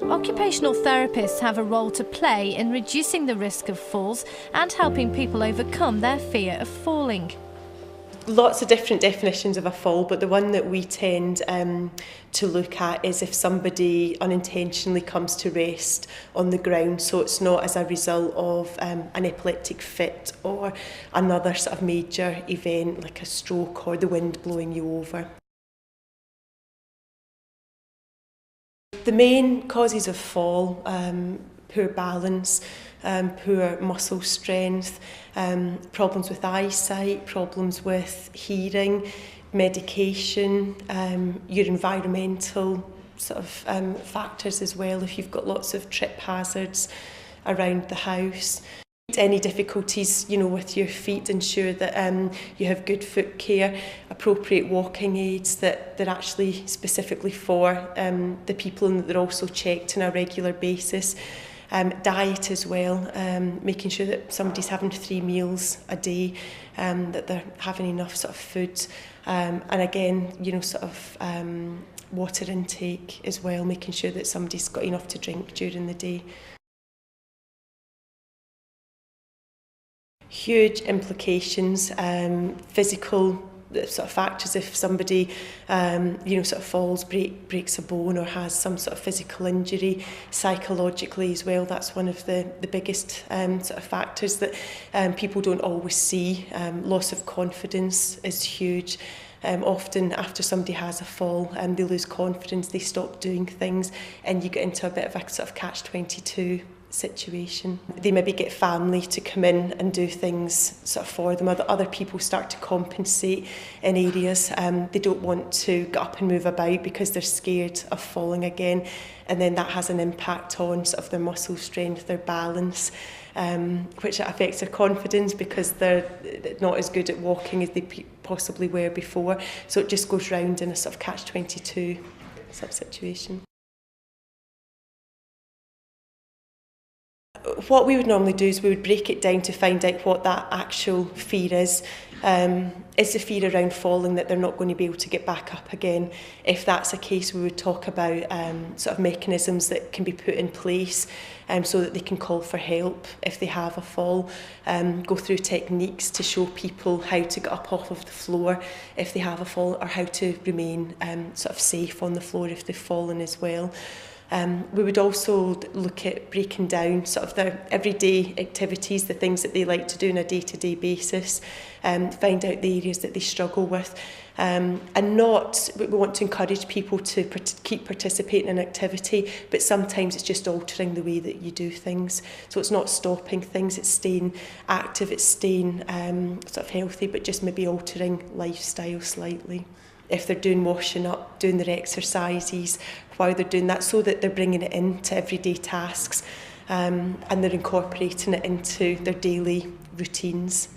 Occupational therapists have a role to play in reducing the risk of falls and helping people overcome their fear of falling. Lots of different definitions of a fall, but the one that we tend to look at is if somebody unintentionally comes to rest on the ground, so it's not as a result of an epileptic fit or another sort of major event like a stroke or the wind blowing you over. The main causes of fall, poor balance, poor muscle strength, problems with eyesight, problems with hearing, medication, your environmental sort of factors as well, if you've got lots of trip hazards around the house. Any difficulties, with your feet, ensure that you have good foot care, appropriate walking aids that they're actually specifically for the people and that they're also checked on a regular basis. Diet as well, making sure that somebody's having 3 meals a day, that they're having enough sort of food, and again, water intake as well, making sure that somebody's got enough to drink during the day. Huge implications, physical sort of factors. If somebody falls, breaks a bone or has some sort of physical injury, psychologically as well, that's one of the biggest sort of factors that people don't always see. Loss of confidence is huge. Often after somebody has a fall, they lose confidence, they stop doing things, and you get into a bit of a sort of catch-22 situation. They maybe get family to come in and do things sort of for them. Other people start to compensate in areas. They don't want to get up and move about because they're scared of falling again, and then that has an impact on sort of their muscle strength, their balance, which affects their confidence because they're not as good at walking as they possibly were before. So it just goes round in a sort of catch-22 sort of situation. What we would normally do is we would break it down to find out what that actual fear is. Is the fear around falling that they're not going to be able to get back up again? If that's the case, we would talk about sort of mechanisms that can be put in place so that they can call for help if they have a fall, go through techniques to show people how to get up off of the floor if they have a fall, or how to remain sort of safe on the floor if they've fallen as well. We would also look at breaking down sort of their everyday activities, the things that they like to do on a day-to-day basis, find out the areas that they struggle with, and we want to encourage people to keep participating in activity, but sometimes it's just altering the way that you do things. So it's not stopping things, it's staying active, it's staying sort of healthy, but just maybe altering lifestyle slightly. If they're doing washing up, doing their exercises, while they're doing that, so that they're bringing it into everyday tasks and they're incorporating it into their daily routines.